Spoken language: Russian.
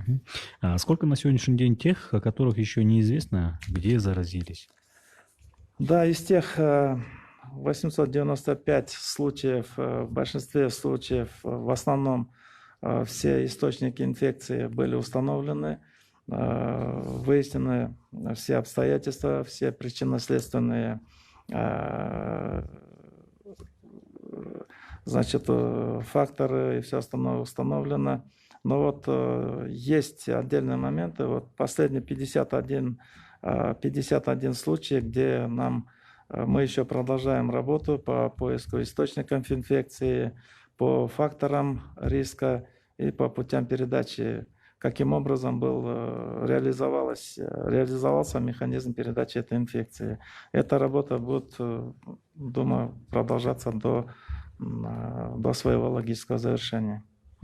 Мгм. А сколько на сегодняшний день тех, о которых еще неизвестно, где заразились? Да, из тех 895 случаев, в большинстве случаев, в основном все источники инфекции были установлены, выяснены все обстоятельства, все причинно-следственные э, значит, факторы и все остальное установлено. Но вот есть отдельные моменты. Вот последние 51 случай, где мы еще продолжаем работу по поиску источников инфекции, по факторам риска и по путям передачи, каким образом реализовался механизм передачи этой инфекции. Эта работа будет, думаю, продолжаться до своего логического завершения.